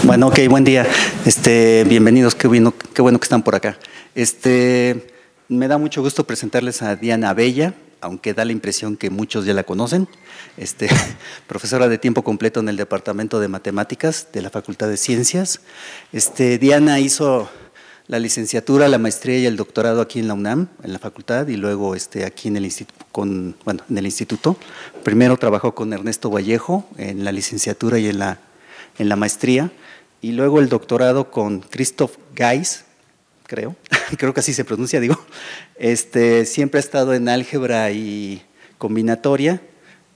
Bueno, ok, buen día. Bienvenidos, qué bueno que están por acá. Me da mucho gusto presentarles a Diana Abella, aunque da la impresión que muchos ya la conocen. Profesora de tiempo completo en el Departamento de Matemáticas de la Facultad de Ciencias. Diana hizo la licenciatura, la maestría y el doctorado aquí en la UNAM, en la facultad, y luego aquí en el instituto. Primero trabajó con Ernesto Vallejo en la licenciatura y en la maestría, y luego el doctorado con Christoph Geiss, creo que así se pronuncia, digo. Siempre ha estado en álgebra y combinatoria,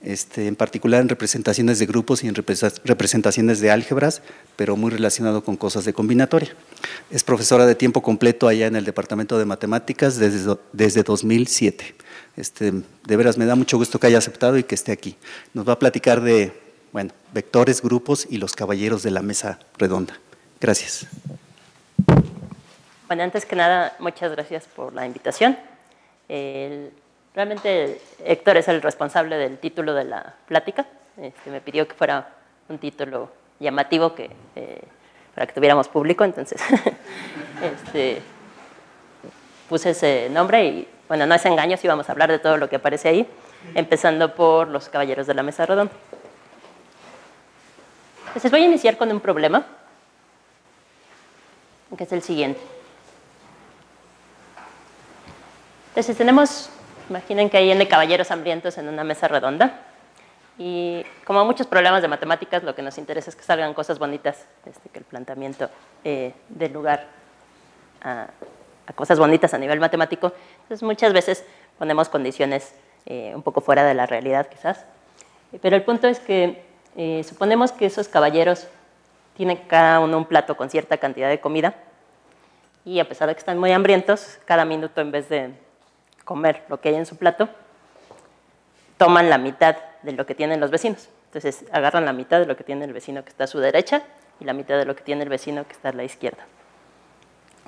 en particular en representaciones de grupos y en representaciones de álgebras, pero muy relacionado con cosas de combinatoria. Es profesora de tiempo completo allá en el Departamento de Matemáticas desde 2007. De veras me da mucho gusto que haya aceptado y que esté aquí. Nos va a platicar de, vectores, grupos y los caballeros de la mesa redonda. Gracias. Bueno, antes que nada, muchas gracias por la invitación. Realmente Héctor es el responsable del título de la plática. Me pidió que fuera un título llamativo para que tuviéramos público, entonces puse ese nombre y, bueno, no es engaño si vamos a hablar de todo lo que aparece ahí, empezando por los caballeros de la mesa redonda. Entonces voy a iniciar con un problema, que es el siguiente. Entonces tenemos, imaginen que hay N caballeros hambrientos en una mesa redonda, y como muchos problemas de matemáticas, lo que nos interesa es que salgan cosas bonitas, que el planteamiento dé lugar a cosas bonitas a nivel matemático. Entonces muchas veces ponemos condiciones un poco fuera de la realidad quizás, pero el punto es que suponemos que esos caballeros tienen cada uno un plato con cierta cantidad de comida, y a pesar de que están muy hambrientos, cada minuto en vez de comer lo que hay en su plato, toman la mitad de lo que tienen los vecinos. Entonces agarran la mitad de lo que tiene el vecino que está a su derecha y la mitad de lo que tiene el vecino que está a la izquierda.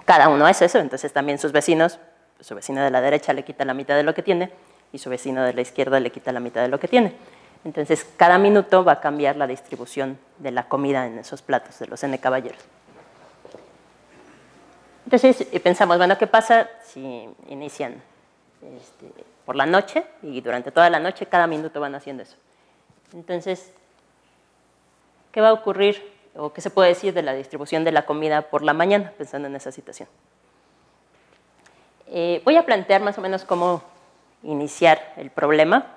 Cada uno es eso, entonces también sus vecinos, su vecino de la derecha le quita la mitad de lo que tiene y su vecino de la izquierda le quita la mitad de lo que tiene. Entonces cada minuto va a cambiar la distribución de la comida en esos platos de los N caballeros. Entonces pensamos, bueno, ¿qué pasa si inician por la noche y durante toda la noche cada minuto van haciendo eso? Entonces, ¿qué va a ocurrir o qué se puede decir de la distribución de la comida por la mañana, pensando en esa situación? Voy a plantear más o menos cómo iniciar el problema.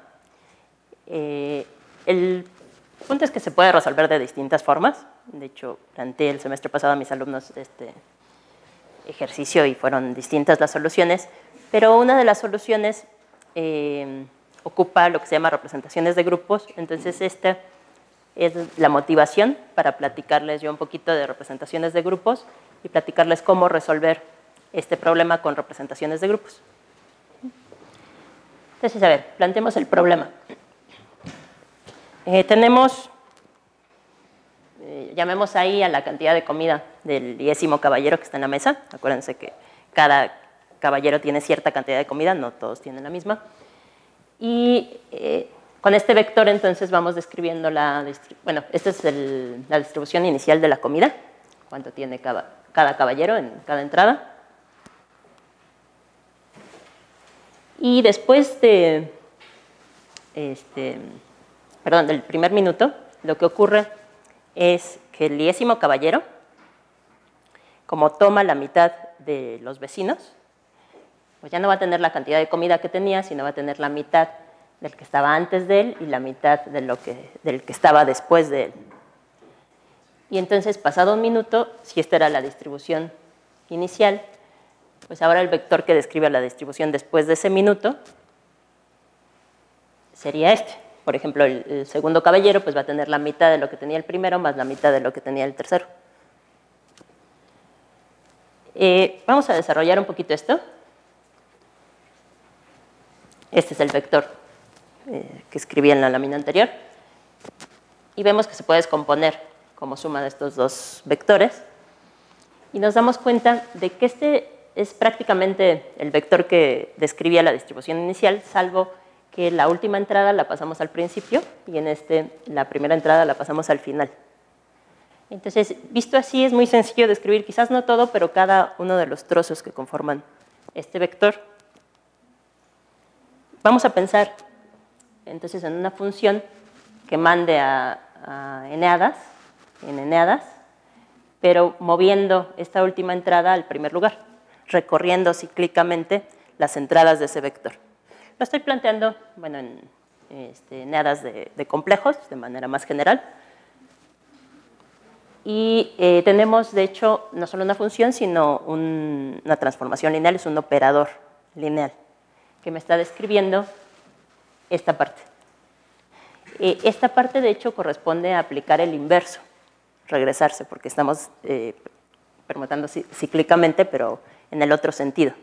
El punto es que se puede resolver de distintas formas. De hecho, planteé el semestre pasado a mis alumnos este ejercicio y fueron distintas las soluciones, pero una de las soluciones ocupa lo que se llama representaciones de grupos. Entonces esta es la motivación para platicarles yo un poquito de representaciones de grupos y platicarles cómo resolver este problema con representaciones de grupos. Entonces, a ver, planteemos el problema. Tenemos, llamemos ahí a la cantidad de comida del 10º caballero que está en la mesa. Acuérdense que cada caballero tiene cierta cantidad de comida, no todos tienen la misma. Y con este vector entonces vamos describiendo esta es la distribución inicial de la comida, cuánto tiene cada caballero en cada entrada. Y después del primer minuto, lo que ocurre es que el 10º caballero, como toma la mitad de los vecinos, pues ya no va a tener la cantidad de comida que tenía, sino va a tener la mitad del que estaba antes de él y la mitad del que estaba después de él. Y entonces, pasado un minuto, si esta era la distribución inicial, pues ahora el vector que describe la distribución después de ese minuto sería este. Por ejemplo, el segundo caballero pues va a tener la mitad de lo que tenía el primero más la mitad de lo que tenía el tercero. Vamos a desarrollar un poquito esto. Este es el vector que escribí en la lámina anterior. Y vemos que se puede descomponer como suma de estos dos vectores. Y nos damos cuenta de que este es prácticamente el vector que describía la distribución inicial, salvo que la última entrada la pasamos al principio y en la primera entrada la pasamos al final. Entonces, visto así, es muy sencillo de escribir, quizás no todo, pero cada uno de los trozos que conforman este vector. Vamos a pensar, entonces, en una función que mande a eneadas, pero moviendo esta última entrada al primer lugar, recorriendo cíclicamente las entradas de ese vector. Lo estoy planteando, bueno, en eneadas de complejos, de manera más general. Y tenemos, de hecho, no solo una función, sino una transformación lineal, es un operador lineal, que me está describiendo esta parte. Esta parte, de hecho, corresponde a aplicar el inverso, regresarse, porque estamos permutando cíclicamente, pero en el otro sentido.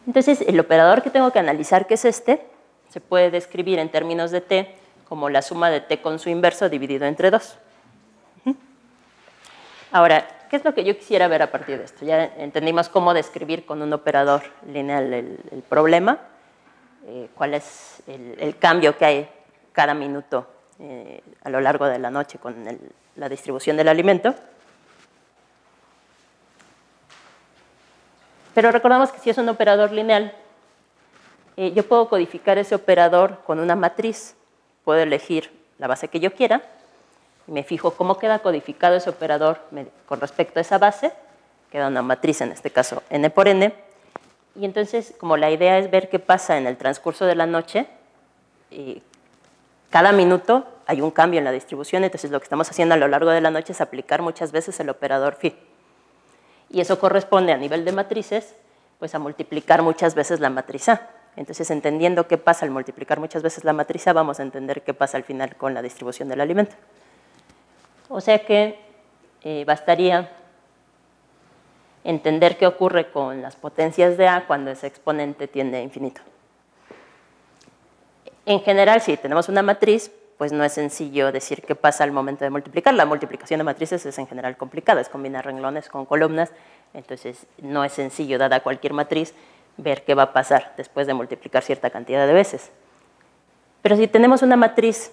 Entonces, el operador que tengo que analizar, que es este, se puede describir en términos de t como la suma de t con su inverso dividido entre 2. Ahora, ¿qué es lo que yo quisiera ver a partir de esto? Ya entendimos cómo describir con un operador lineal el problema, cuál es el cambio que hay cada minuto a lo largo de la noche con la distribución del alimento. Pero recordamos que si es un operador lineal, yo puedo codificar ese operador con una matriz. Puedo elegir la base que yo quiera y me fijo cómo queda codificado ese operador con respecto a esa base. Queda una matriz, en este caso, n por n. Y entonces, como la idea es ver qué pasa en el transcurso de la noche, cada minuto hay un cambio en la distribución, entonces lo que estamos haciendo a lo largo de la noche es aplicar muchas veces el operador phi. Y eso corresponde a nivel de matrices, pues a multiplicar muchas veces la matriz A. Entonces, entendiendo qué pasa al multiplicar muchas veces la matriz A, vamos a entender qué pasa al final con la distribución del alimento. O sea que bastaría entender qué ocurre con las potencias de A cuando ese exponente tiende a infinito. En general, si tenemos una matriz, pues no es sencillo decir qué pasa al momento de multiplicar. La multiplicación de matrices es en general complicada, es combinar renglones con columnas, entonces no es sencillo, dada cualquier matriz, ver qué va a pasar después de multiplicar cierta cantidad de veces. Pero si tenemos una matriz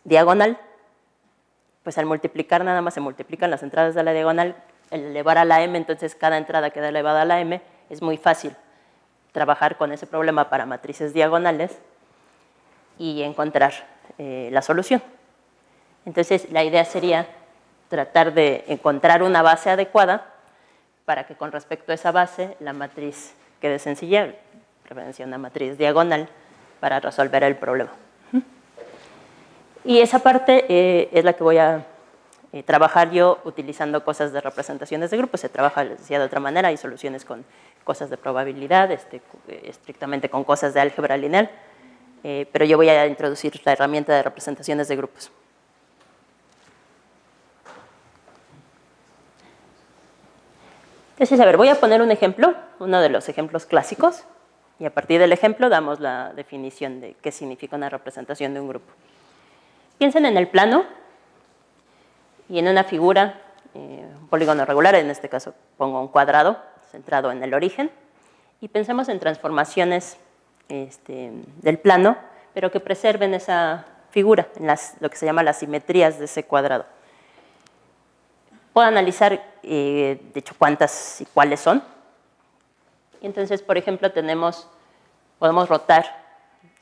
diagonal, pues al multiplicar nada más se multiplican las entradas de la diagonal, al elevar a la m, entonces cada entrada queda elevada a la m, es muy fácil trabajar con ese problema para matrices diagonales y encontrar la solución. Entonces, la idea sería tratar de encontrar una base adecuada para que con respecto a esa base la matriz quede sencilla, preferencia una matriz diagonal, para resolver el problema. Y esa parte es la que voy a trabajar yo utilizando cosas de representaciones de grupos. Se trabaja, les decía, de otra manera, hay soluciones con cosas de probabilidad, estrictamente con cosas de álgebra lineal, pero yo voy a introducir la herramienta de representaciones de grupos. Entonces, a ver, voy a poner un ejemplo, uno de los ejemplos clásicos, y a partir del ejemplo damos la definición de qué significa una representación de un grupo. Piensen en el plano y en una figura, un polígono regular, en este caso pongo un cuadrado centrado en el origen, y pensemos en transformaciones del plano, pero que preserven esa figura, en lo que se llama las simetrías de ese cuadrado. Puedo analizar, de hecho, cuántas y cuáles son. Y entonces, por ejemplo, podemos rotar.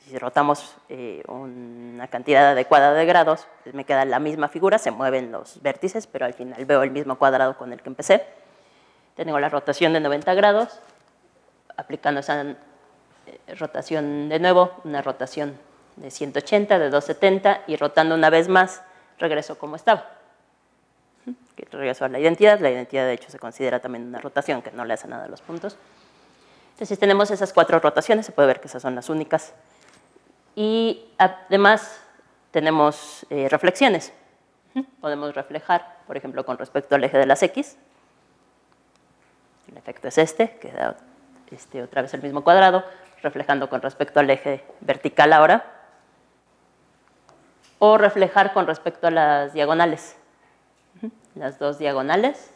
Si rotamos una cantidad adecuada de grados, pues me queda la misma figura, se mueven los vértices, pero al final veo el mismo cuadrado con el que empecé. Tengo la rotación de 90 grados, aplicando esa rotación de nuevo, una rotación de 180, de 270, y rotando una vez más, regreso como estaba. Que regreso a la identidad de hecho se considera también una rotación, que no le hace nada a los puntos. Entonces tenemos esas 4 rotaciones, se puede ver que esas son las únicas. Y además tenemos reflexiones. Podemos reflejar, por ejemplo, con respecto al eje de las X. El efecto es queda otra vez el mismo cuadrado, reflejando con respecto al eje vertical ahora. O reflejar con respecto a las diagonales. Las 2 diagonales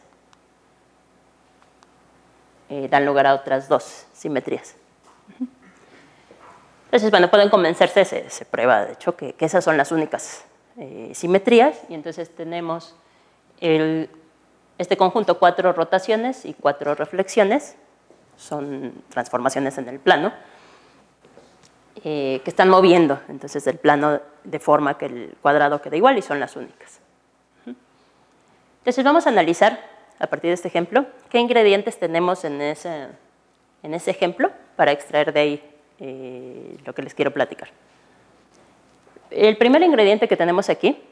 dan lugar a otras 2 simetrías. Entonces, bueno, pueden convencerse, se prueba de hecho que esas son las únicas simetrías, y entonces tenemos este conjunto 4 rotaciones y 4 reflexiones, son transformaciones en el plano, que están moviendo entonces el plano de forma que el cuadrado quede igual y son las únicas. Entonces vamos a analizar, a partir de este ejemplo, qué ingredientes tenemos en ese ejemplo para extraer de ahí lo que les quiero platicar. El primer ingrediente que tenemos aquí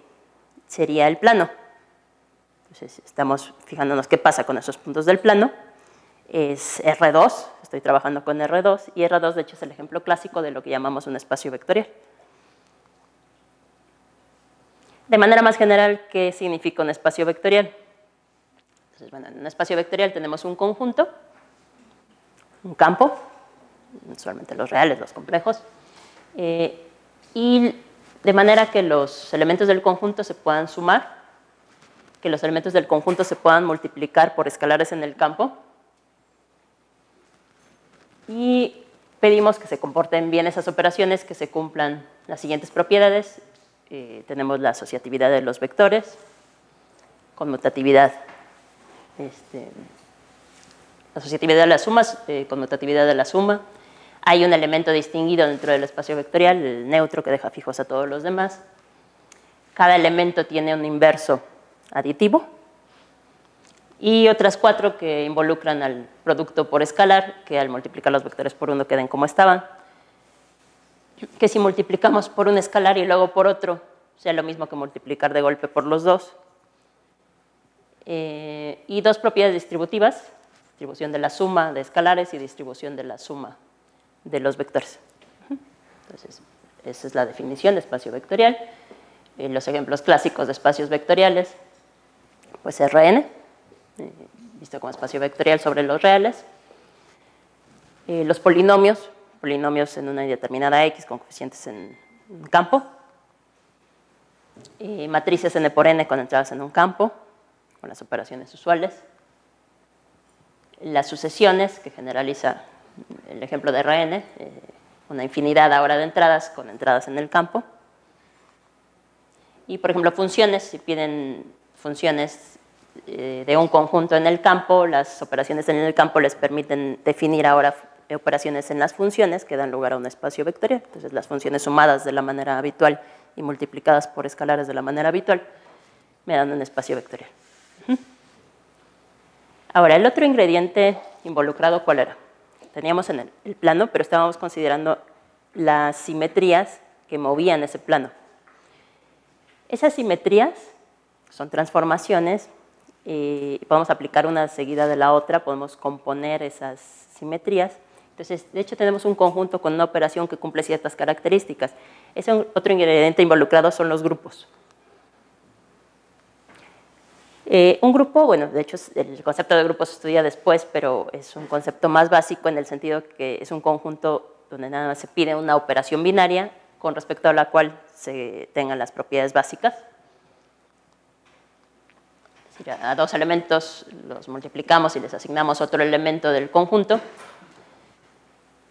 sería el plano. Entonces estamos fijándonos qué pasa con esos puntos del plano. Es R2, estoy trabajando con R2, y R2 de hecho es el ejemplo clásico de lo que llamamos un espacio vectorial. De manera más general, ¿qué significa un espacio vectorial? Entonces, bueno, en un espacio vectorial tenemos un conjunto, un campo, usualmente los reales, los complejos, y de manera que los elementos del conjunto se puedan sumar, que los elementos del conjunto se puedan multiplicar por escalares en el campo, y pedimos que se comporten bien esas operaciones, que se cumplan las siguientes propiedades. Tenemos la asociatividad de los vectores, conmutatividad, asociatividad de las sumas, conmutatividad de la suma. Hay un elemento distinguido dentro del espacio vectorial, el neutro, que deja fijos a todos los demás. Cada elemento tiene un inverso aditivo. Y otras 4 que involucran al producto por escalar, que al multiplicar los vectores por uno queden como estaban. Que si multiplicamos por un escalar y luego por otro, sea lo mismo que multiplicar de golpe por los dos. Y 2 propiedades distributivas, distribución de la suma de escalares y distribución de la suma de los vectores. Entonces, esa es la definición de espacio vectorial. Los ejemplos clásicos de espacios vectoriales, pues Rn, visto como espacio vectorial sobre los reales. Los polinomios en una determinada X con coeficientes en un campo. Matrices n por n con entradas en un campo, con las operaciones usuales. Las sucesiones, que generaliza el ejemplo de Rn, una infinidad ahora de entradas con entradas en el campo. Y, por ejemplo, funciones, si piden funciones de un conjunto en el campo, las operaciones en el campo les permiten definir ahora operaciones en las funciones que dan lugar a un espacio vectorial. Entonces, las funciones sumadas de la manera habitual y multiplicadas por escalares de la manera habitual me dan un espacio vectorial. Ahora, el otro ingrediente involucrado, ¿cuál era? Teníamos en el plano, pero estábamos considerando las simetrías que movían ese plano. Esas simetrías son transformaciones, podemos aplicar una seguida de la otra, podemos componer esas simetrías. Entonces, de hecho, tenemos un conjunto con una operación que cumple ciertas características. Ese otro ingrediente involucrado son los grupos. Un grupo, bueno, de hecho, el concepto de grupo se estudia después, pero es un concepto más básico en el sentido que es un conjunto donde nada más se pide una operación binaria con respecto a la cual se tengan las propiedades básicas. Es decir, a 2 elementos los multiplicamos y les asignamos otro elemento del conjunto.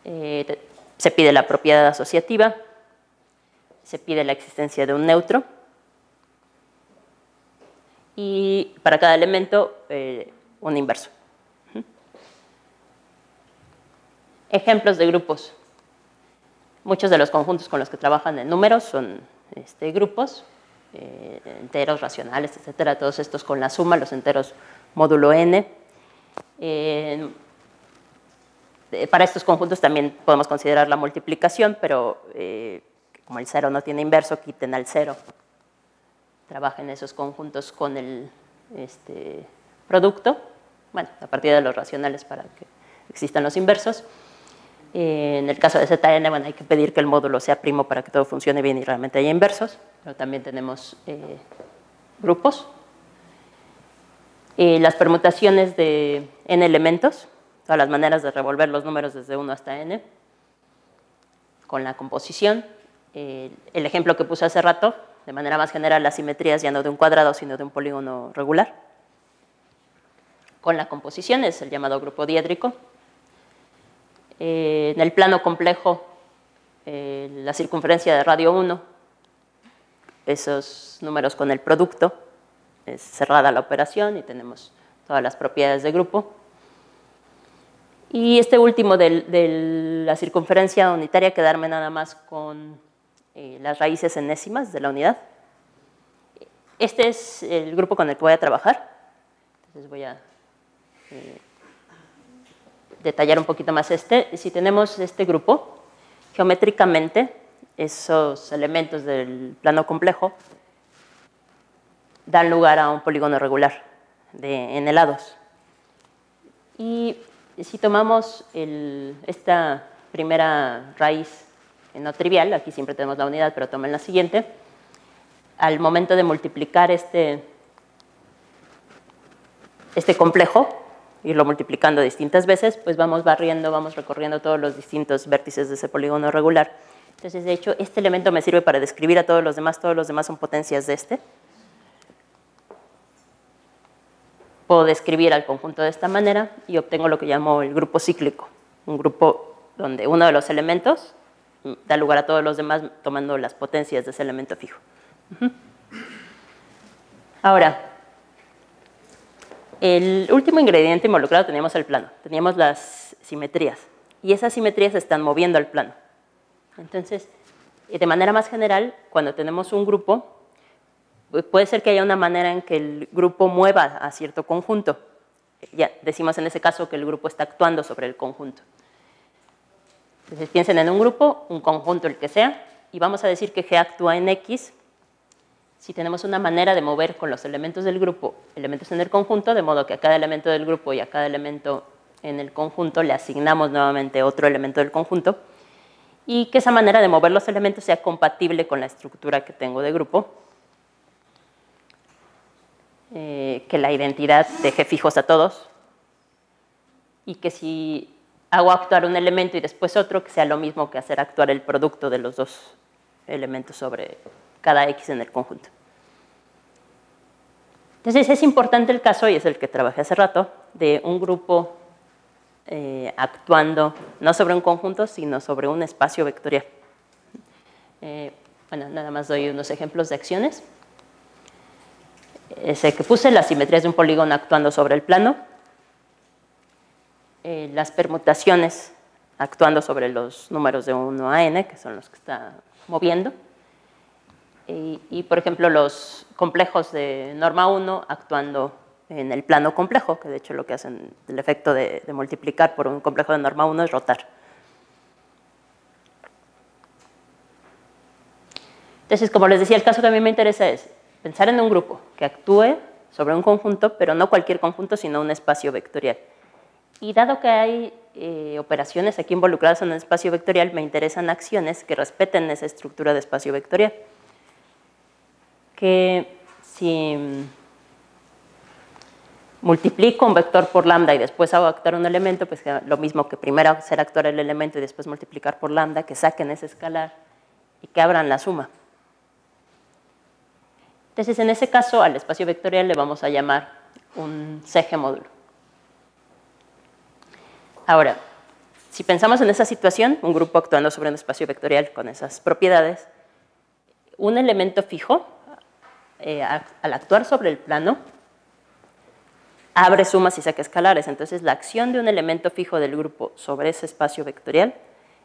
Se pide la propiedad asociativa, se pide la existencia de un neutro y para cada elemento un inverso. Ejemplos de grupos. Muchos de los conjuntos con los que trabajan en números son grupos, enteros, racionales, etcétera, todos estos con la suma, los enteros módulo n. Para estos conjuntos también podemos considerar la multiplicación, pero como el 0 no tiene inverso, quiten al 0. Trabajen esos conjuntos con el producto, bueno, a partir de los racionales para que existan los inversos. En el caso de Zn, bueno, hay que pedir que el módulo sea primo para que todo funcione bien y realmente haya inversos, pero también tenemos grupos. Las permutaciones de n elementos, todas las maneras de revolver los números desde 1 hasta n, con la composición. El ejemplo que puse hace rato, de manera más general, las simetrías ya no de un cuadrado, sino de un polígono regular. Con la composición es el llamado grupo diédrico. En el plano complejo, la circunferencia de radio 1 esos números con el producto, es cerrada la operación y tenemos todas las propiedades de grupo. Y este último de la circunferencia unitaria, quedarme nada más con las raíces enésimas de la unidad. Este es el grupo con el que voy a trabajar. Entonces voy a detallar un poquito más este. Si tenemos este grupo, geométricamente, esos elementos del plano complejo dan lugar a un polígono regular en helados. Y si tomamos esta primera raíz no trivial, aquí siempre tenemos la unidad, pero tomen la siguiente, al momento de multiplicar este complejo, irlo multiplicando distintas veces, pues vamos barriendo, vamos recorriendo todos los distintos vértices de ese polígono regular. Entonces, de hecho, este elemento me sirve para describir a todos los demás son potencias de este. Puedo describir al conjunto de esta manera y obtengo lo que llamo el grupo cíclico, un grupo donde uno de los elementos da lugar a todos los demás tomando las potencias de ese elemento fijo. Ahora, el último ingrediente involucrado teníamos el plano, teníamos las simetrías, y esas simetrías se están moviendo al plano. Entonces, de manera más general, cuando tenemos un grupo, puede ser que haya una manera en que el grupo mueva a cierto conjunto. Ya decimos en ese caso que el grupo está actuando sobre el conjunto. Entonces, piensen en un grupo, un conjunto, el que sea, y vamos a decir que G actúa en X si tenemos una manera de mover con los elementos del grupo, elementos en el conjunto, de modo que a cada elemento del grupo y a cada elemento en el conjunto le asignamos nuevamente otro elemento del conjunto, y que esa manera de mover los elementos sea compatible con la estructura que tengo de grupo, que la identidad deje fijos a todos, y que si hago actuar un elemento y después otro, que sea lo mismo que hacer actuar el producto de los dos elementos sobre cada X en el conjunto. Entonces, es importante el caso, y es el que trabajé hace rato, de un grupo actuando no sobre un conjunto, sino sobre un espacio vectorial. Bueno, nada más doy unos ejemplos de acciones. Ese que puse, las simetrías de un polígono actuando sobre el plano, las permutaciones actuando sobre los números de 1 a n, que son los que está moviendo, y por ejemplo, los complejos de norma 1 actuando en el plano complejo, que de hecho lo que hacen el efecto de multiplicar por un complejo de norma 1 es rotar. Entonces, como les decía, el caso que a mí me interesa es pensar en un grupo que actúe sobre un conjunto, pero no cualquier conjunto, sino un espacio vectorial. Y dado que hay operaciones aquí involucradas en un espacio vectorial, me interesan acciones que respeten esa estructura de espacio vectorial. Que si multiplico un vector por lambda y después hago actuar un elemento, pues lo mismo que primero hacer actuar el elemento y después multiplicar por lambda, que saquen ese escalar y que abran la suma. Entonces, en ese caso, al espacio vectorial le vamos a llamar un CG módulo. Ahora, si pensamos en esa situación, un grupo actuando sobre un espacio vectorial con esas propiedades, un elemento fijo, al actuar sobre el plano, abre sumas y saca escalares. Entonces, la acción de un elemento fijo del grupo sobre ese espacio vectorial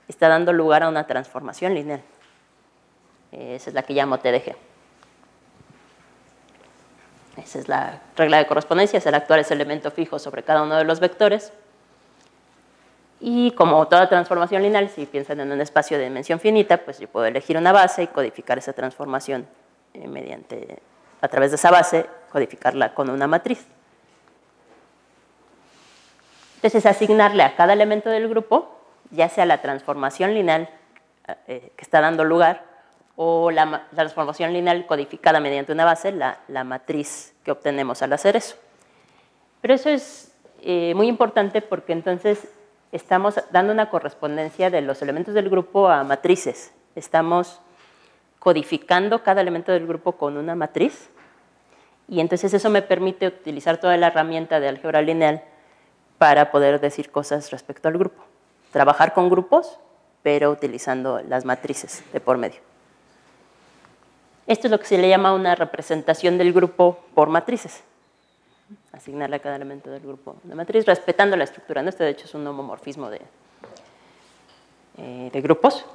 está dando lugar a una transformación lineal. Esa es la que llamo TDG. Esa es la regla de correspondencia, es el actuar ese elemento fijo sobre cada uno de los vectores. Y como toda transformación lineal, si piensan en un espacio de dimensión finita, pues yo puedo elegir una base y codificar esa transformación a través de esa base, codificarla con una matriz. Entonces, asignarle a cada elemento del grupo, ya sea la transformación lineal que está dando lugar, o la transformación lineal codificada mediante una base, la matriz que obtenemos al hacer eso. Pero eso es muy importante porque entonces estamos dando una correspondencia de los elementos del grupo a matrices. Estamos codificando cada elemento del grupo con una matriz, y entonces eso me permite utilizar toda la herramienta de álgebra lineal para poder decir cosas respecto al grupo. Trabajar con grupos, pero utilizando las matrices de por medio. Esto es lo que se le llama una representación del grupo por matrices. Asignarle a cada elemento del grupo una matriz, respetando la estructura, ¿no? Este, de hecho, es un homomorfismo de grupos.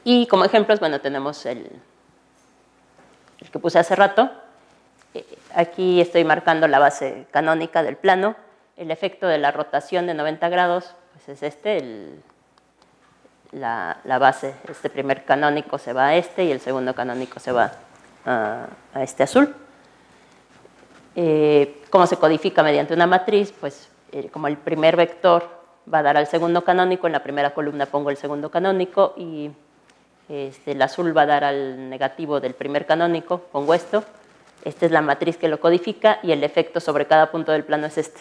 Y como ejemplos, bueno, tenemos el que puse hace rato. Aquí estoy marcando la base canónica del plano. El efecto de la rotación de 90 grados, pues es la base, este primer canónico se va a este y el segundo canónico se va a este azul. ¿Cómo se codifica mediante una matriz? Pues como el primer vector va a dar al segundo canónico, en la primera columna pongo el segundo canónico y el azul va a dar al negativo del primer canónico, pongo esto. Esta es la matriz que lo codifica y el efecto sobre cada punto del plano es este.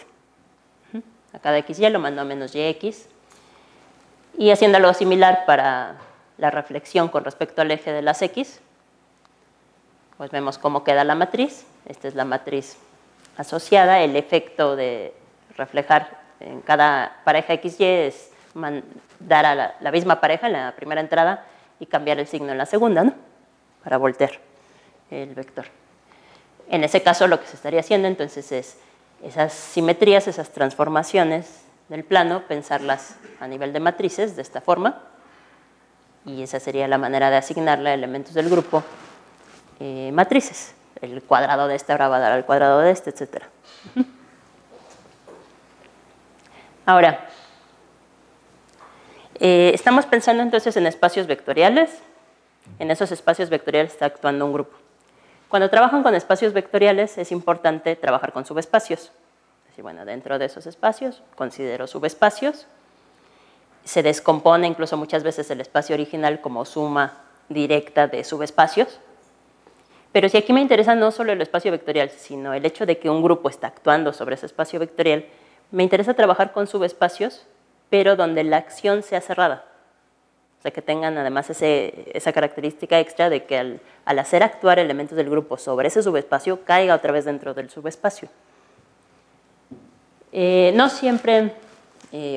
A cada xy lo mando a menos yx. Y haciendo algo similar para la reflexión con respecto al eje de las x, pues vemos cómo queda la matriz. Esta es la matriz asociada. El efecto de reflejar en cada pareja XY es dar a la misma pareja en la primera entrada y cambiar el signo en la segunda, ¿no? Para voltear el vector. En ese caso, lo que se estaría haciendo entonces es esas simetrías, esas transformaciones del plano, pensarlas a nivel de matrices de esta forma. Y esa sería la manera de asignarle a elementos del grupo matrices. El cuadrado de este ahora va a dar al cuadrado de este, etc. Ahora, estamos pensando entonces en espacios vectoriales. En esos espacios vectoriales está actuando un grupo. Cuando trabajan con espacios vectoriales es importante trabajar con subespacios. Es decir, bueno, dentro de esos espacios considero subespacios. Se descompone incluso muchas veces el espacio original como suma directa de subespacios. Pero si aquí me interesa no solo el espacio vectorial, sino el hecho de que un grupo está actuando sobre ese espacio vectorial, me interesa trabajar con subespacios, pero donde la acción sea cerrada. O sea, que tengan además esa característica extra de que al hacer actuar elementos del grupo sobre ese subespacio, caiga otra vez dentro del subespacio. No siempre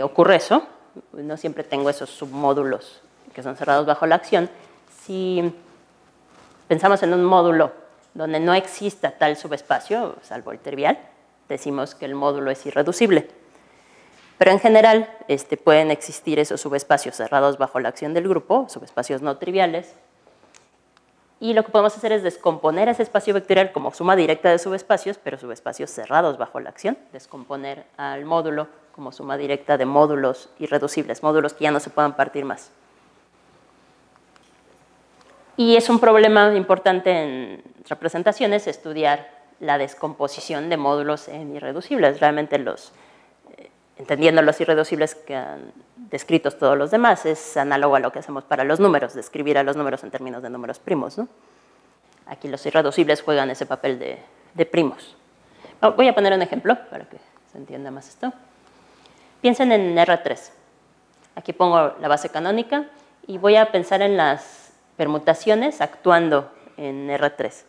ocurre eso, no siempre tengo esos submódulos que son cerrados bajo la acción. Si pensamos en un módulo donde no exista tal subespacio, salvo el trivial, decimos que el módulo es irreducible. Pero en general pueden existir esos subespacios cerrados bajo la acción del grupo, subespacios no triviales, y lo que podemos hacer es descomponer ese espacio vectorial como suma directa de subespacios, pero subespacios cerrados bajo la acción, descomponer al módulo como suma directa de módulos irreducibles, módulos que ya no se puedan partir más. Y es un problema importante en representaciones estudiar la descomposición de módulos en irreducibles. Realmente entendiendo los irreducibles que han descritos todos los demás, es análogo a lo que hacemos para los números, describir a los números en términos de números primos, ¿no? Aquí los irreducibles juegan ese papel de primos. Voy a poner un ejemplo para que se entienda más esto. Piensen en R3. Aquí pongo la base canónica y voy a pensar en las permutaciones actuando en R3.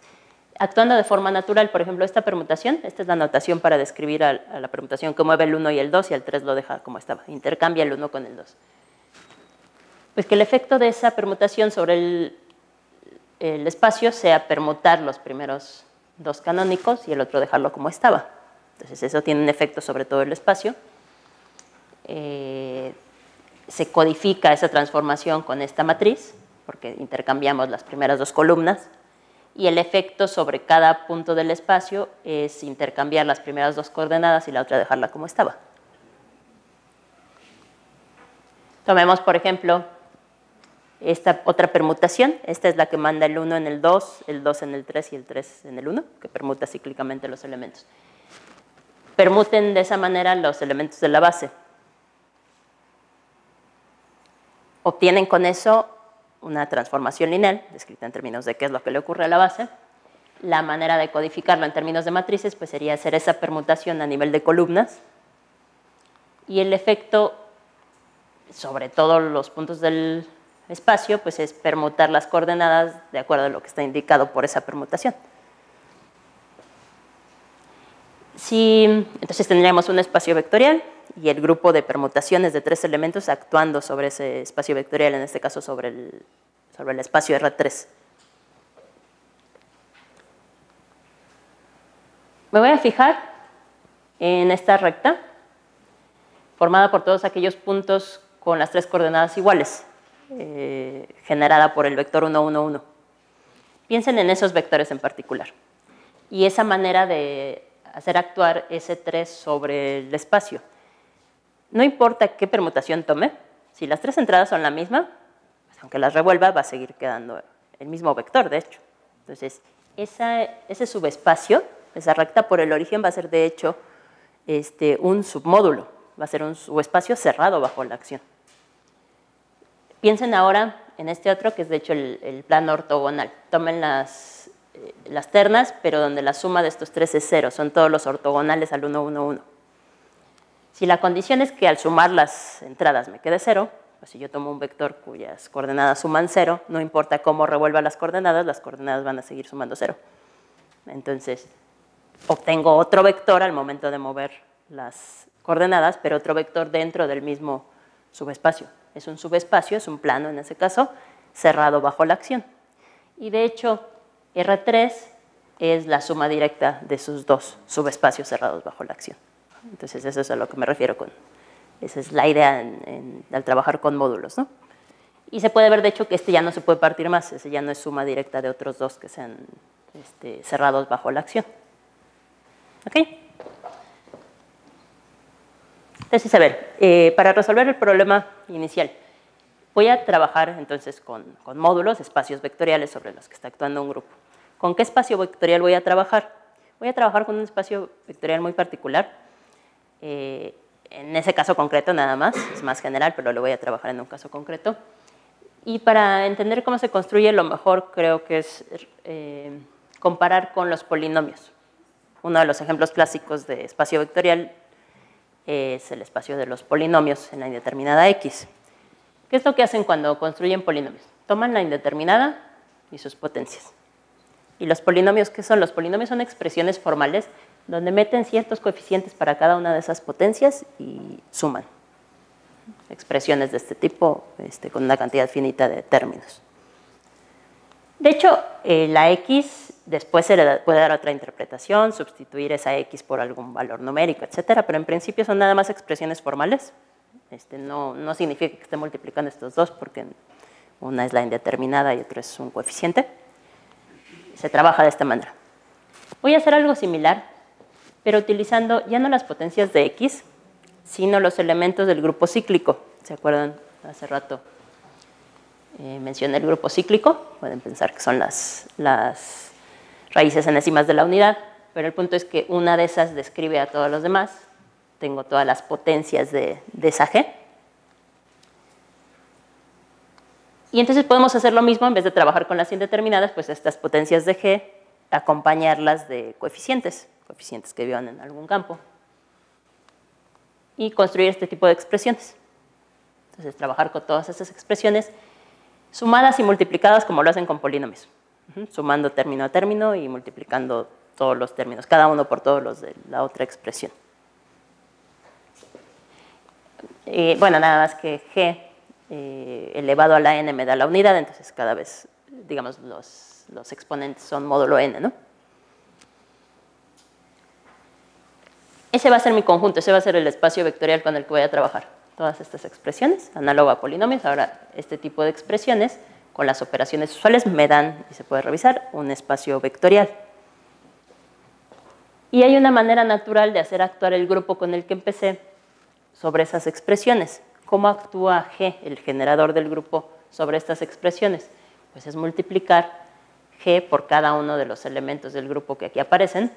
Actuando de forma natural, por ejemplo, esta permutación, esta es la notación para describir a la permutación que mueve el 1 y el 2 y el 3 lo deja como estaba, intercambia el 1 con el 2. Pues que el efecto de esa permutación sobre el espacio sea permutar los primeros dos canónicos y el otro dejarlo como estaba. Entonces eso tiene un efecto sobre todo el espacio. Se codifica esa transformación con esta matriz, porque intercambiamos las primeras dos columnas, y el efecto sobre cada punto del espacio es intercambiar las primeras dos coordenadas y la otra dejarla como estaba. Tomemos, por ejemplo, esta otra permutación. Esta es la que manda el 1 en el 2 en el 3 y el 3 en el 1, que permuta cíclicamente los elementos. Permuten de esa manera los elementos de la base. Obtienen con eso una transformación lineal, descrita en términos de qué es lo que le ocurre a la base. La manera de codificarlo en términos de matrices pues sería hacer esa permutación a nivel de columnas y el efecto sobre todos los puntos del espacio pues es permutar las coordenadas de acuerdo a lo que está indicado por esa permutación. Entonces tendríamos un espacio vectorial y el grupo de permutaciones de 3 elementos actuando sobre ese espacio vectorial, en este caso sobre el espacio R3. Me voy a fijar en esta recta formada por todos aquellos puntos con las 3 coordenadas iguales, generada por el vector 1, 1, 1. Piensen en esos vectores en particular y esa manera de hacer actuar ese 3 sobre el espacio. No importa qué permutación tome, si las 3 entradas son la misma, pues aunque las revuelva va a seguir quedando el mismo vector, de hecho. Entonces, ese subespacio, esa recta por el origen va a ser de hecho un submódulo, va a ser un subespacio cerrado bajo la acción. Piensen ahora en este otro, que es de hecho el plano ortogonal. Tomen las ternas, pero donde la suma de estos 3 es 0, son todos los ortogonales al 1, 1, 1. Si la condición es que al sumar las entradas me quede 0, pues si yo tomo un vector cuyas coordenadas suman 0, no importa cómo revuelva las coordenadas van a seguir sumando 0. Entonces, obtengo otro vector al momento de mover las coordenadas, pero otro vector dentro del mismo subespacio. Es un subespacio, es un plano en ese caso, cerrado bajo la acción. Y de hecho, R3 es la suma directa de sus 2 subespacios cerrados bajo la acción. Entonces, eso es a lo que me refiero esa es la idea al trabajar con módulos, ¿no? Y se puede ver, de hecho, que ya no se puede partir más, ese ya no es suma directa de otros 2 que sean cerrados bajo la acción. ¿Ok? Entonces, a ver, para resolver el problema inicial, voy a trabajar entonces con módulos, espacios vectoriales sobre los que está actuando un grupo. ¿Con qué espacio vectorial voy a trabajar? Voy a trabajar con un espacio vectorial muy particular. En ese caso concreto nada más, es más general, pero lo voy a trabajar en un caso concreto. Y para entender cómo se construye, lo mejor creo que es comparar con los polinomios. Uno de los ejemplos clásicos de espacio vectorial es el espacio de los polinomios en la indeterminada X. ¿Qué es lo que hacen cuando construyen polinomios? Toman la indeterminada y sus potencias. ¿Y los polinomios qué son? Los polinomios son expresiones formales donde meten ciertos coeficientes para cada una de esas potencias y suman. Expresiones de este tipo con una cantidad finita de términos. De hecho, la X después se le puede dar otra interpretación, sustituir esa X por algún valor numérico, etcétera, pero en principio son nada más expresiones formales. No significa que esté multiplicando estos dos porque una es la indeterminada y otra es un coeficiente. Se trabaja de esta manera. Voy a hacer algo similar, pero utilizando ya no las potencias de X, sino los elementos del grupo cíclico. ¿Se acuerdan? Hace rato mencioné el grupo cíclico. Pueden pensar que son las raíces enésimas de la unidad, pero el punto es que una de esas describe a todos los demás. Tengo todas las potencias de esa G. Y entonces podemos hacer lo mismo, en vez de trabajar con las indeterminadas, pues estas potencias de G, acompañarlas de coeficientes que vivan en algún campo, y construir este tipo de expresiones. Entonces, trabajar con todas esas expresiones, sumadas y multiplicadas como lo hacen con polinomios, sumando término a término y multiplicando todos los términos, cada uno por todos los de la otra expresión. Bueno, nada más que G elevado a la n me da la unidad, entonces cada vez, digamos, los exponentes son módulo n, ¿no? Ese va a ser mi conjunto, ese va a ser el espacio vectorial con el que voy a trabajar. Todas estas expresiones, análogo a polinomios. Ahora, este tipo de expresiones, con las operaciones usuales, me dan, y se puede revisar, un espacio vectorial. Y hay una manera natural de hacer actuar el grupo con el que empecé sobre esas expresiones. ¿Cómo actúa G, el generador del grupo, sobre estas expresiones? Pues es multiplicar G por cada uno de los elementos del grupo que aquí aparecen,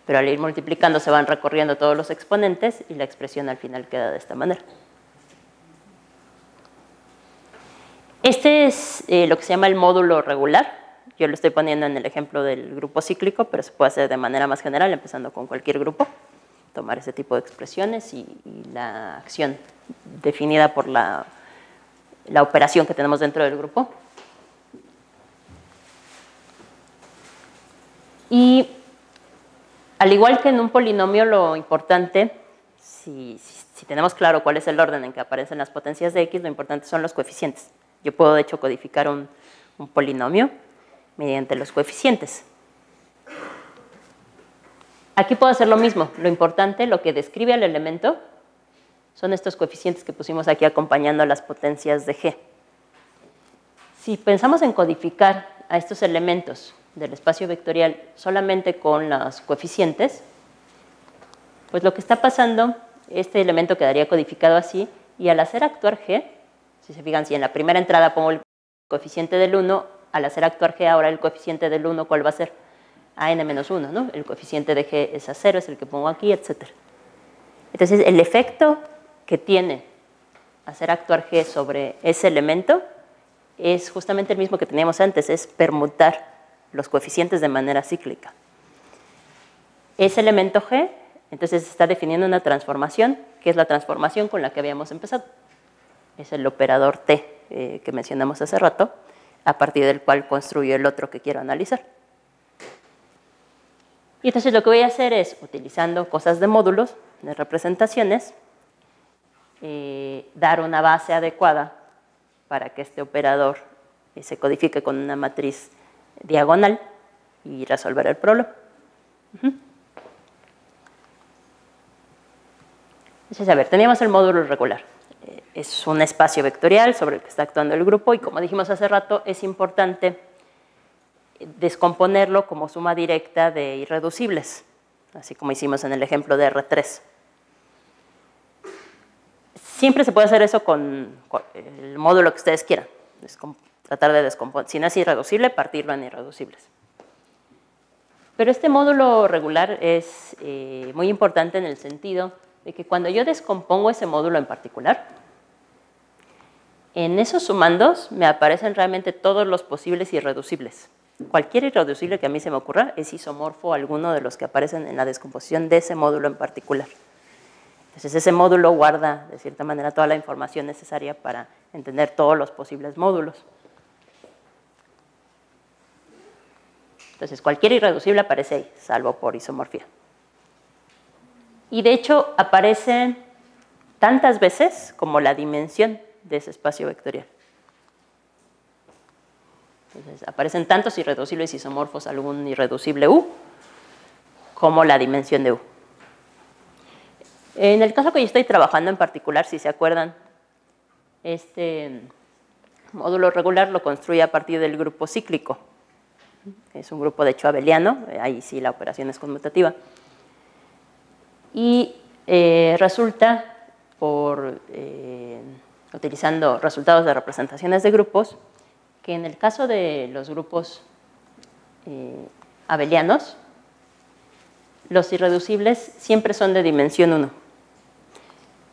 pero al ir multiplicando se van recorriendo todos los exponentes y la expresión al final queda de esta manera. Este es lo que se llama el módulo regular. Yo lo estoy poniendo en el ejemplo del grupo cíclico, pero se puede hacer de manera más general, empezando con cualquier grupo. Tomar ese tipo de expresiones y la acción definida por la operación que tenemos dentro del grupo. Y al igual que en un polinomio, lo importante si tenemos claro cuál es el orden en que aparecen las potencias de X, lo importante son los coeficientes. Yo puedo, de hecho, codificar un polinomio mediante los coeficientes. Aquí puedo hacer lo mismo. Lo importante, lo que describe al elemento, son estos coeficientes que pusimos aquí acompañando a las potencias de G. Si pensamos en codificar a estos elementos del espacio vectorial solamente con los coeficientes, pues lo que está pasando, este elemento quedaría codificado así, y al hacer actuar G, si se fijan, si en la primera entrada pongo el coeficiente del 1, al hacer actuar G, ahora el coeficiente del 1, ¿cuál va a ser? A n-1, ¿no? El coeficiente de G es a 0, es el que pongo aquí, etc. Entonces, el efecto que tiene hacer actuar G sobre ese elemento es justamente el mismo que teníamos antes, es permutar los coeficientes de manera cíclica. Ese elemento G, entonces, está definiendo una transformación, que es la transformación con la que habíamos empezado. Es el operador T que mencionamos hace rato, a partir del cual construyo el otro que quiero analizar. Y entonces lo que voy a hacer es, utilizando cosas de módulos, de representaciones, dar una base adecuada para que este operador se codifique con una matriz diagonal y resolver el problema. Entonces, a ver, teníamos el módulo regular. Es un espacio vectorial sobre el que está actuando el grupo y, como dijimos hace rato, es importante descomponerlo como suma directa de irreducibles, así como hicimos en el ejemplo de R3. Siempre se puede hacer eso con el módulo que ustedes quieran, tratar de descomponer. Si no es irreducible, partirlo en irreducibles. Pero este módulo regular es muy importante en el sentido de que cuando yo descompongo ese módulo en particular, en esos sumandos me aparecen realmente todos los posibles irreducibles. Cualquier irreducible que a mí se me ocurra es isomorfo a alguno de los que aparecen en la descomposición de ese módulo en particular. Entonces, ese módulo guarda, de cierta manera, toda la información necesaria para entender todos los posibles módulos. Entonces, cualquier irreducible aparece ahí, salvo por isomorfía. Y, de hecho, aparecen tantas veces como la dimensión de ese espacio vectorial. Entonces, aparecen tantos irreducibles isomorfos a algún irreducible U como la dimensión de U. En el caso que yo estoy trabajando en particular, si se acuerdan, este módulo regular lo construye a partir del grupo cíclico. Es un grupo de hecho abeliano, ahí sí la operación es conmutativa. Y resulta, utilizando resultados de representaciones de grupos, que en el caso de los grupos abelianos, los irreducibles siempre son de dimensión 1.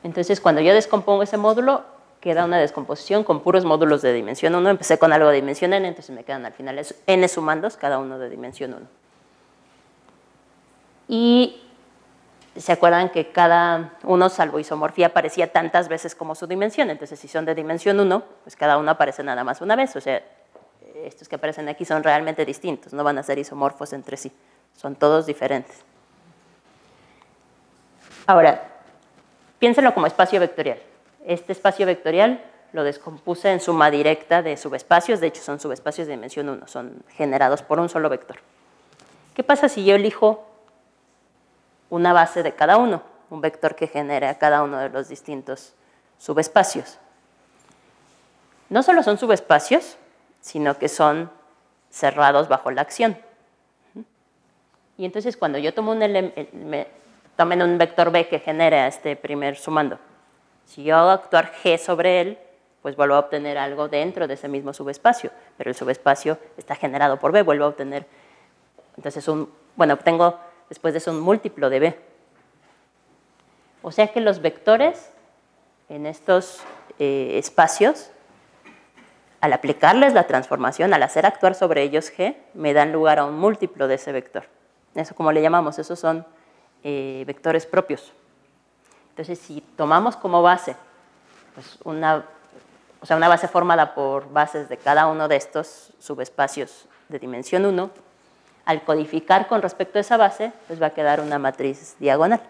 Entonces, cuando yo descompongo ese módulo, queda una descomposición con puros módulos de dimensión 1. Empecé con algo de dimensión n, entonces me quedan al final n sumandos, cada uno de dimensión 1. Y se acuerdan que cada uno, salvo isomorfía, aparecía tantas veces como su dimensión. Entonces, si son de dimensión 1, pues cada uno aparece nada más una vez. O sea, estos que aparecen aquí son realmente distintos, no van a ser isomorfos entre sí. Son todos diferentes. Ahora, piénsenlo como espacio vectorial. Este espacio vectorial lo descompuse en suma directa de subespacios. De hecho, son subespacios de dimensión 1. Son generados por un solo vector. ¿Qué pasa si yo elijo una base de cada uno? Un vector que genere a cada uno de los distintos subespacios. No solo son subespacios, sino que son cerrados bajo la acción. Y entonces, cuando yo tomo tomen un vector B que genere a este primer sumando, si yo hago actuar G sobre él, pues vuelvo a obtener algo dentro de ese mismo subespacio, pero el subespacio está generado por B, vuelvo a obtener, entonces, obtengo después de eso un múltiplo de B. O sea que los vectores en estos espacios, al aplicarles la transformación, al hacer actuar sobre ellos G, me dan lugar a un múltiplo de ese vector. Eso, como le llamamos, esos son vectores propios. Entonces, si tomamos como base pues una base formada por bases de cada uno de estos subespacios de dimensión 1, al codificar con respecto a esa base, pues va a quedar una matriz diagonal.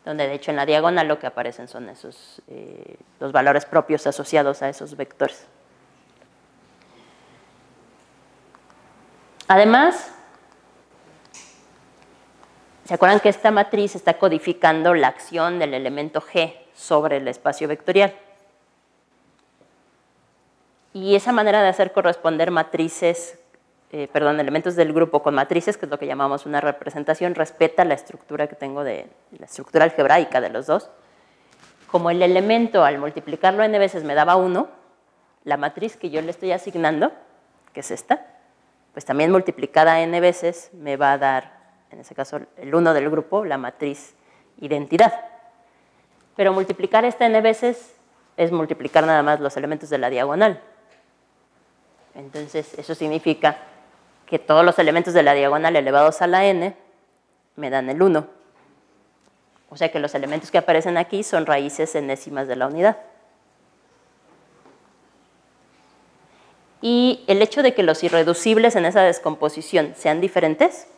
donde de hecho en la diagonal lo que aparecen son esos, los valores propios asociados a esos vectores. Además, ¿se acuerdan que esta matriz está codificando la acción del elemento G sobre el espacio vectorial? Y esa manera de hacer corresponder matrices, elementos del grupo con matrices, que es lo que llamamos una representación, respeta la estructura que tengo la estructura algebraica de los dos. Como el elemento al multiplicarlo n veces me daba 1, la matriz que yo le estoy asignando, que es esta, pues también multiplicada n veces me va a dar, en ese caso el 1 del grupo, la matriz identidad. Pero multiplicar esta n veces es multiplicar nada más los elementos de la diagonal. Entonces, eso significa que todos los elementos de la diagonal elevados a la n me dan el 1. O sea que los elementos que aparecen aquí son raíces enésimas de la unidad. Y el hecho de que los irreducibles en esa descomposición sean diferentes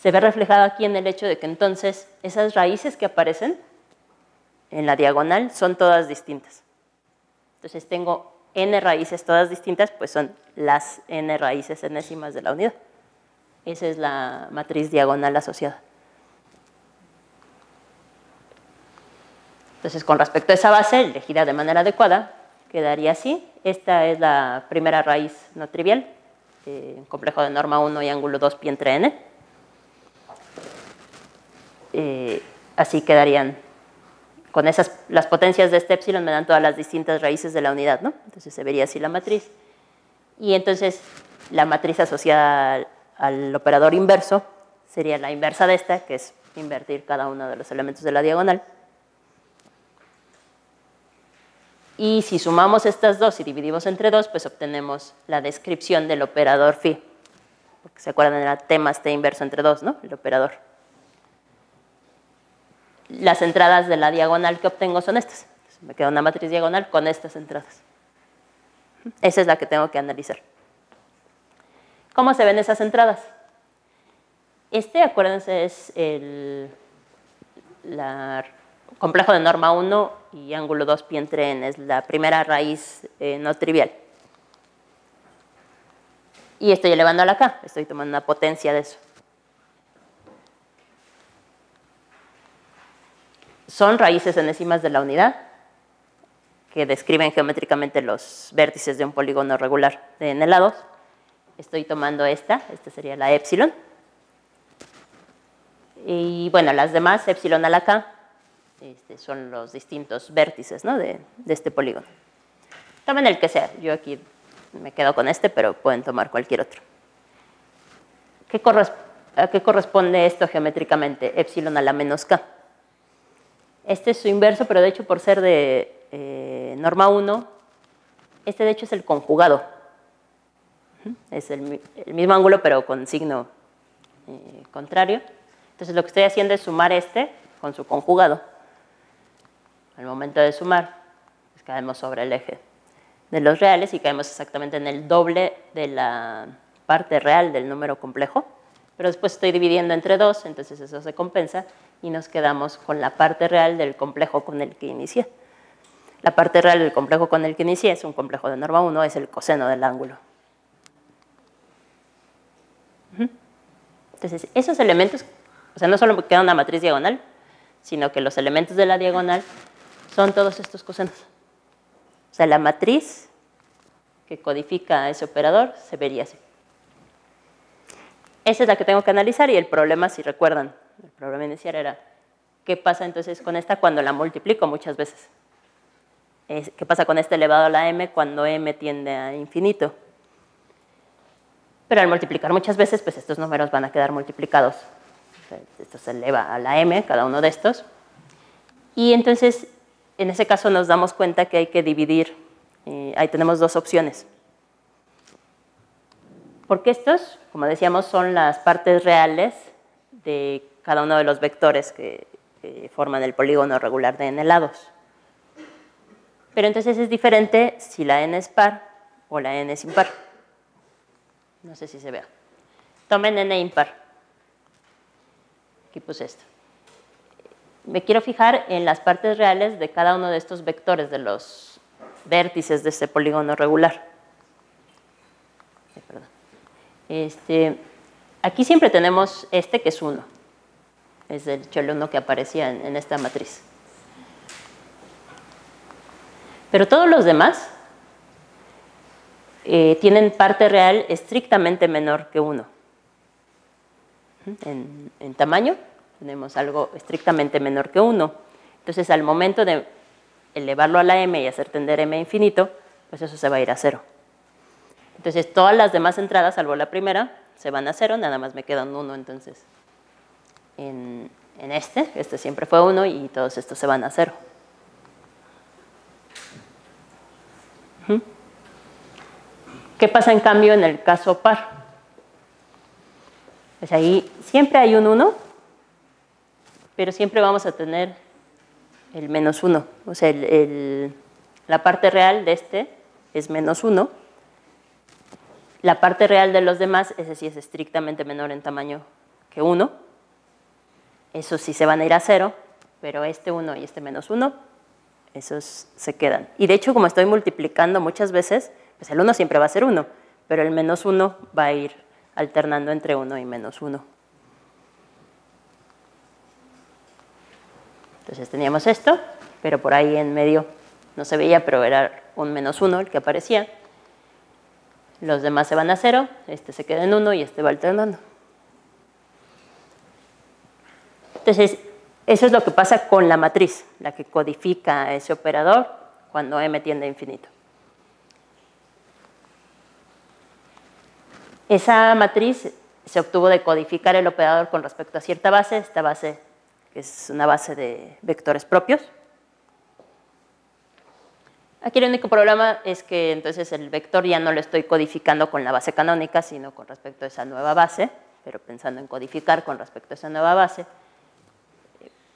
se ve reflejado aquí en el hecho de que entonces esas raíces que aparecen en la diagonal son todas distintas. Entonces tengo n raíces todas distintas, pues son las n raíces enésimas de la unidad. Esa es la matriz diagonal asociada. Entonces, con respecto a esa base, elegida de manera adecuada, quedaría así. Esta es la primera raíz no trivial, complejo de norma 1 y ángulo 2 pi entre n. Así quedarían. Con las potencias de este épsilon me dan todas las distintas raíces de la unidad, ¿no? Entonces se vería así la matriz. Y entonces la matriz asociada al operador inverso sería la inversa de esta, que es invertir cada uno de los elementos de la diagonal. Y si sumamos estas dos y dividimos entre 2, pues obtenemos la descripción del operador phi. Porque se acuerdan, era T más T inverso entre 2, ¿no? El operador. Las entradas de la diagonal que obtengo son estas. Entonces, me queda una matriz diagonal con estas entradas. Esa es la que tengo que analizar. ¿Cómo se ven esas entradas? Acuérdense, es el complejo de norma 1 y ángulo 2 pi entre n. Es la primera raíz no trivial. Y estoy elevándola acá. Estoy tomando una potencia de eso. Son raíces enésimas de la unidad que describen geométricamente los vértices de un polígono regular de n lados. Estoy tomando esta sería la épsilon. Y bueno, las demás, épsilon a la k, son los distintos vértices, ¿no? de este polígono. Tomen el que sea. Yo aquí me quedo con pero pueden tomar cualquier otro. ¿A qué corresponde esto geométricamente? Épsilon a la menos k. Este es su inverso, pero de hecho por ser de norma 1, de hecho es el conjugado. Es el mismo ángulo, pero con signo contrario. Entonces lo que estoy haciendo es sumar con su conjugado. Al momento de sumar, pues caemos sobre el eje de los reales y caemos exactamente en el doble de la parte real del número complejo. Pero después estoy dividiendo entre 2, entonces eso se compensa y nos quedamos con la parte real del complejo con el que inicié. La parte real del complejo con el que inicié es un complejo de norma 1, es el coseno del ángulo. Entonces, esos elementos, o sea, no solo me queda una matriz diagonal, sino que los elementos de la diagonal son todos estos cosenos. O sea, la matriz que codifica ese operador se vería así. Esa es la que tengo que analizar y el problema, si recuerdan, el problema inicial era ¿qué pasa entonces con esta cuando la multiplico muchas veces? ¿Qué pasa con elevado a la m cuando m tiende a infinito? Pero al multiplicar muchas veces, pues estos números van a quedar multiplicados. Esto se eleva a la m, cada uno de estos. Y entonces, en ese caso nos damos cuenta que hay que dividir. Ahí tenemos dos opciones. Porque estos, como decíamos, son las partes reales de cada uno de los vectores que forman el polígono regular de n lados. Pero entonces es diferente si la n es par o la n es impar. No sé si se vea. Tomen n impar. Aquí puse esto. me quiero fijar en las partes reales de cada uno de estos vectores, de los vértices de este polígono regular. Aquí siempre tenemos este que es 1. Es de hecho el 1 que aparecía en esta matriz. Pero todos los demás tienen parte real estrictamente menor que 1. En tamaño tenemos algo estrictamente menor que 1. Entonces, al momento de elevarlo a la m y hacer tender m a infinito, pues eso se va a ir a 0. Entonces, todas las demás entradas, salvo la primera, se van a 0, nada más me queda un 1, entonces, en este siempre fue 1 y todos estos se van a 0. ¿Qué pasa en cambio en el caso par? Pues ahí siempre hay un 1, pero siempre vamos a tener el menos 1. O sea, la parte real de este es menos 1. La parte real de los demás, ese sí es estrictamente menor en tamaño que 1. Esos sí se van a ir a 0, pero este 1 y este menos 1, esos se quedan. Y de hecho, como estoy multiplicando muchas veces, pues el 1 siempre va a ser 1, pero el menos 1 va a ir alternando entre 1 y menos 1. Entonces teníamos esto, pero por ahí en medio no se veía, pero era un menos 1 el que aparecía. Los demás se van a 0, este se queda en 1 y este va alternando. Entonces, eso es lo que pasa con la matriz, la que codifica ese operador cuando m tiende a infinito. Esa matriz se obtuvo de codificar el operador con respecto a cierta base, esta base que es una base de vectores propios. Aquí el único problema es que entonces el vector ya no lo estoy codificando con la base canónica, sino con respecto a esa nueva base, pero pensando en codificar con respecto a esa nueva base.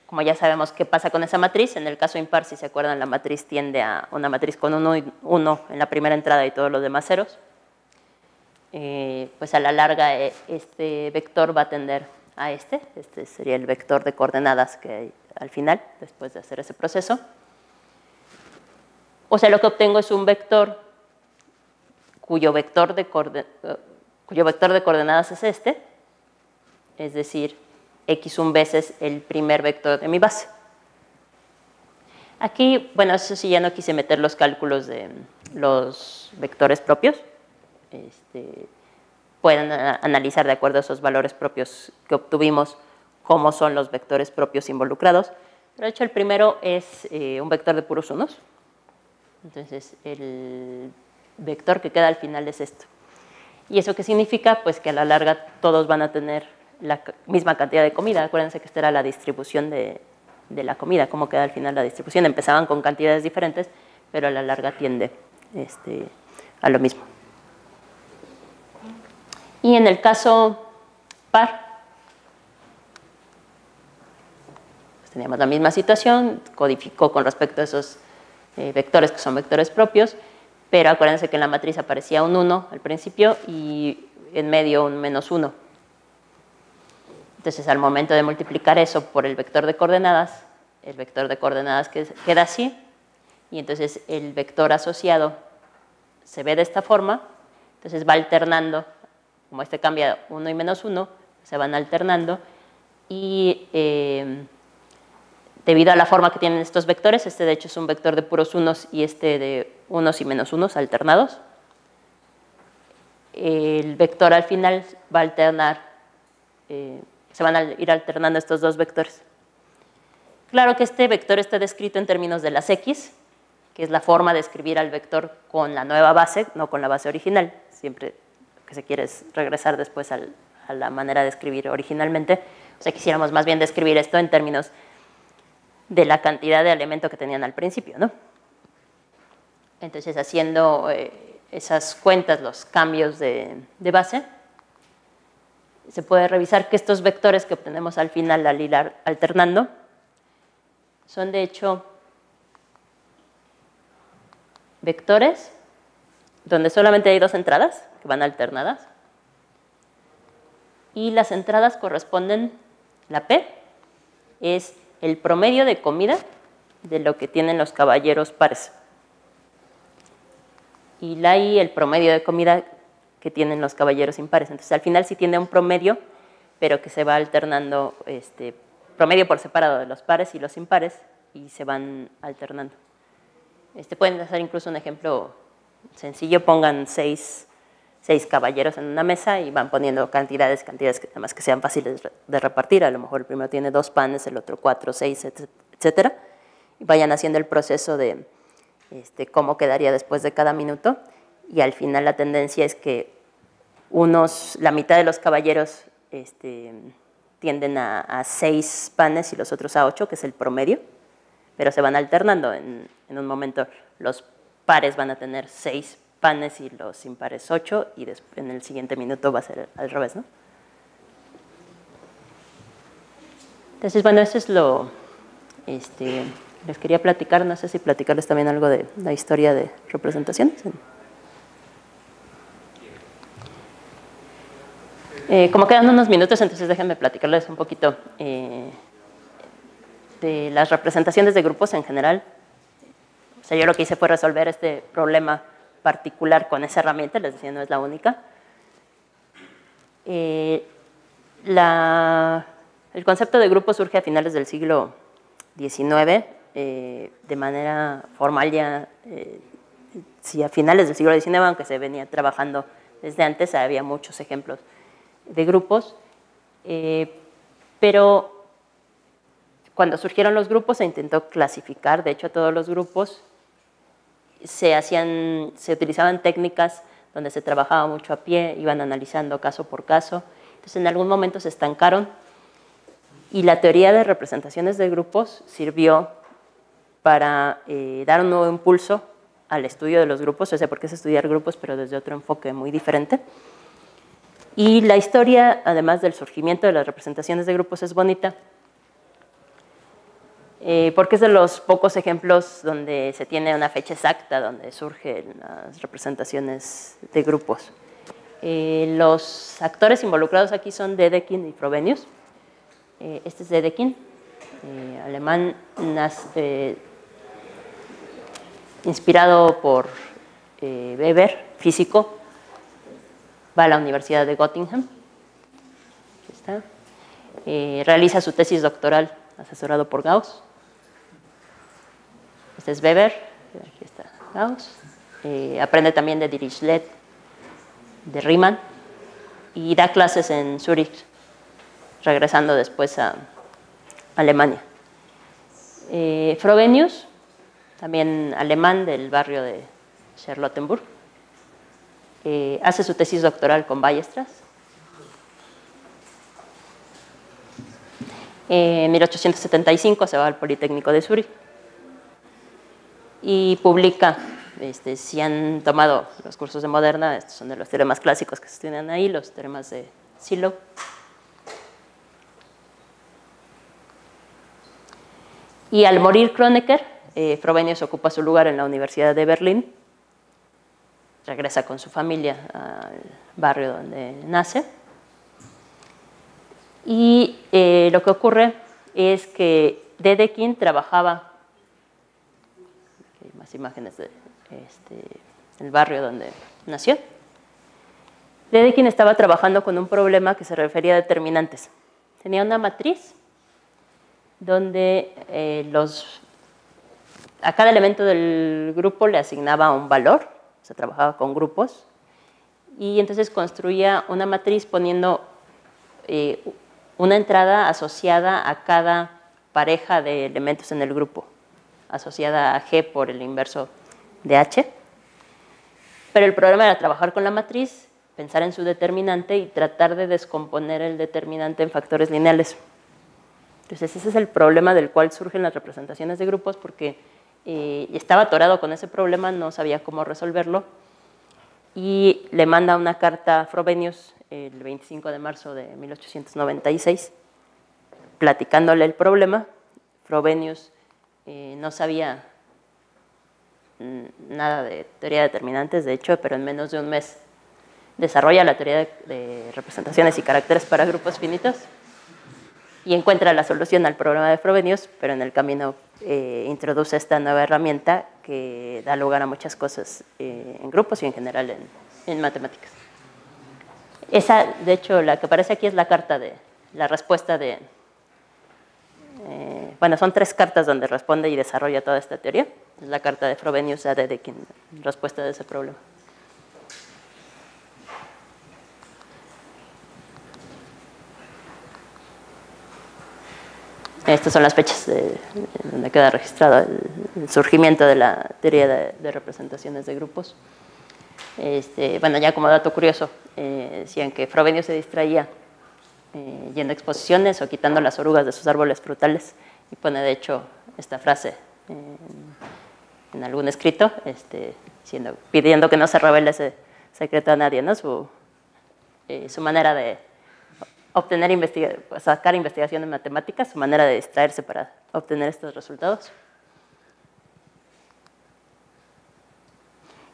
Como ya sabemos qué pasa con esa matriz, en el caso impar, si se acuerdan, la matriz tiende a una matriz con 1 en la primera entrada y todos los demás ceros. Pues a la larga este vector va a tender a este sería el vector de coordenadas que hay al final, después de hacer ese proceso. O sea, lo que obtengo es un vector cuyo vector de coordenadas es este, es decir, x1 veces el primer vector de mi base. Aquí, bueno, eso sí, ya no quise meter los cálculos de los vectores propios. Pueden analizar de acuerdo a esos valores propios que obtuvimos cómo son los vectores propios involucrados. Pero de hecho el primero es un vector de puros unos. Entonces el vector que queda al final es esto. ¿Y eso qué significa? Pues que a la larga todos van a tener la misma cantidad de comida. Acuérdense que esta era la distribución de la comida, cómo queda al final la distribución. Empezaban con cantidades diferentes, pero a la larga tiende a lo mismo. Y en el caso par, pues teníamos la misma situación, codificó con respecto a esos vectores que son vectores propios, pero acuérdense que en la matriz aparecía un 1 al principio y en medio un menos 1. Entonces, al momento de multiplicar eso por el vector de coordenadas queda así, y entonces el vector asociado se ve de esta forma, entonces va alternando. Como este cambia 1 y menos 1, se van alternando y debido a la forma que tienen estos vectores, este de hecho es un vector de puros unos y este de unos y menos unos alternados, el vector al final va a alternar, se van a ir alternando estos dos vectores. Claro que este vector está descrito en términos de las x, que es la forma de escribir al vector con la nueva base, no con la base original, siempre que se quiere es regresar después a la manera de escribir originalmente. O sea, quisiéramos más bien describir esto en términos de la cantidad de elemento que tenían al principio, ¿no? Entonces, haciendo esas cuentas, los cambios de base, se puede revisar que estos vectores que obtenemos al final al ir alternando son, de hecho, vectores donde solamente hay dos entradas que van alternadas y las entradas corresponden, la P es el promedio de comida de lo que tienen los caballeros pares. Y la I, el promedio de comida que tienen los caballeros impares. Entonces, al final sí tiene un promedio, pero que se va alternando, promedio por separado de los pares y los impares, y se van alternando. Pueden hacer incluso un ejemplo sencillo, pongan seis caballeros en una mesa y van poniendo cantidades además que sean fáciles de repartir. A lo mejor el primero tiene 2 panes, el otro 4, 6, etcétera. Y vayan haciendo el proceso de cómo quedaría después de cada minuto. Y al final la tendencia es que la mitad de los caballeros tienden a 6 panes y los otros a 8, que es el promedio, pero se van alternando. En un momento los pares van a tener 6 panes y los impares 8, y en el siguiente minuto va a ser al revés, ¿no? Entonces, bueno, eso es lo les quería platicar. No sé si platicarles también algo de la historia de representaciones. Como quedan unos minutos, entonces déjenme platicarles un poquito de las representaciones de grupos en general. O sea, yo lo que hice fue resolver este problema particular con esa herramienta, les decía, no es la única. El concepto de grupo surge a finales del siglo XIX, de manera formal ya, sí, a finales del siglo XIX, aunque se venía trabajando desde antes, había muchos ejemplos de grupos, pero cuando surgieron los grupos se intentó clasificar. De hecho, todos los grupos se utilizaban técnicas donde se trabajaba mucho a pie, iban analizando caso por caso. Entonces, en algún momento se estancaron y la teoría de representaciones de grupos sirvió para dar un nuevo impulso al estudio de los grupos, o sea, porque es estudiar grupos, pero desde otro enfoque muy diferente. Y la historia, además del surgimiento de las representaciones de grupos, es bonita, porque es de los pocos ejemplos donde se tiene una fecha exacta donde surgen las representaciones de grupos. Los actores involucrados aquí son Dedekind y Frobenius. Este es Dedekind, alemán, inspirado por Weber, físico. Va a la Universidad de Göttingen. Aquí está. Realiza su tesis doctoral asesorado por Gauss. Este es Weber, aquí está Gauss. Aprende también de Dirichlet, de Riemann, y da clases en Zúrich, regresando después a Alemania. Frobenius, también alemán del barrio de Charlottenburg, hace su tesis doctoral con Weierstrass. En 1875 se va al Politécnico de Zúrich y publica, si han tomado los cursos de Moderna, estos son de los teoremas clásicos que se estudian ahí, los teoremas de Sylow. Y al morir Kronecker, Frobenius ocupa su lugar en la Universidad de Berlín, regresa con su familia al barrio donde nace. Y lo que ocurre es que Dedekind trabajaba, aquí hay más imágenes del barrio donde nació. Dedekind estaba trabajando con un problema que se refería a determinantes. Tenía una matriz donde a cada elemento del grupo le asignaba un valor. Se trabajaba con grupos, y entonces construía una matriz poniendo una entrada asociada a cada pareja de elementos en el grupo, asociada a G por el inverso de H. Pero el problema era trabajar con la matriz, pensar en su determinante y tratar de descomponer el determinante en factores lineales. Entonces ese es el problema del cual surgen las representaciones de grupos, porque estaba atorado con ese problema, no sabía cómo resolverlo, y le manda una carta a Frobenius el 25 de marzo de 1896, platicándole el problema. Frobenius no sabía nada de teoría de determinantes, de hecho, pero en menos de un mes desarrolla la teoría de representaciones y caracteres para grupos finitos, y encuentra la solución al problema de Frobenius, pero en el camino introduce esta nueva herramienta que da lugar a muchas cosas en grupos y en general en matemáticas. Esa, de hecho, la que aparece aquí es la carta de la respuesta de... bueno, son 3 cartas donde responde y desarrolla toda esta teoría. Es la carta de Frobenius a Dedekind en respuesta de ese problema. Estas son las fechas donde queda registrado el surgimiento de la teoría de representaciones de grupos. Bueno, ya como dato curioso, decían que Frobenius se distraía yendo a exposiciones o quitando las orugas de sus árboles frutales, y pone de hecho esta frase en algún escrito, pidiendo que no se revele ese secreto a nadie, ¿no? Su manera de obtener sacar investigación en matemáticas, su manera de distraerse para obtener estos resultados.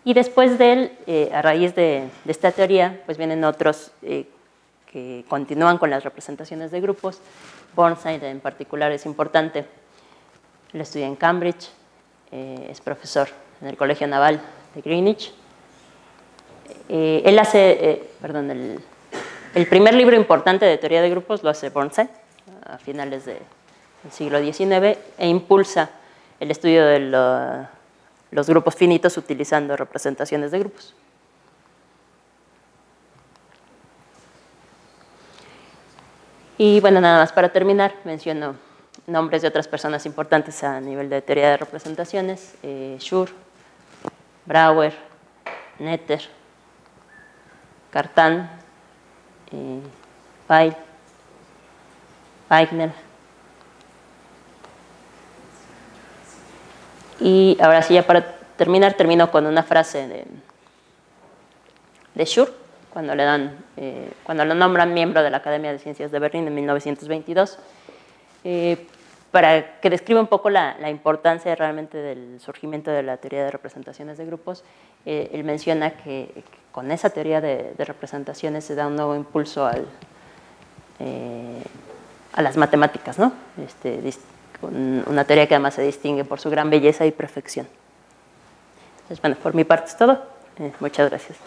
Y después de él, a raíz de esta teoría, pues vienen otros que continúan con las representaciones de grupos. Burnside en particular es importante. Él estudia en Cambridge, es profesor en el Colegio Naval de Greenwich. Él hace, el primer libro importante de teoría de grupos lo hace Burnside a finales del siglo XIX e impulsa el estudio de los grupos finitos utilizando representaciones de grupos. Y bueno, nada más para terminar, menciono nombres de otras personas importantes a nivel de teoría de representaciones: Schur, Brouwer, Noether, Cartan, Weil, Wigner. Y ahora sí, ya para terminar, termino con una frase de Schur, cuando lo nombran miembro de la Academia de Ciencias de Berlín en 1922, para que describa un poco la importancia realmente del surgimiento de la teoría de representaciones de grupos. Él menciona que con esa teoría de representaciones se da un nuevo impulso a las matemáticas, ¿no? Una teoría que además se distingue por su gran belleza y perfección. Entonces, bueno, por mi parte es todo. Muchas gracias.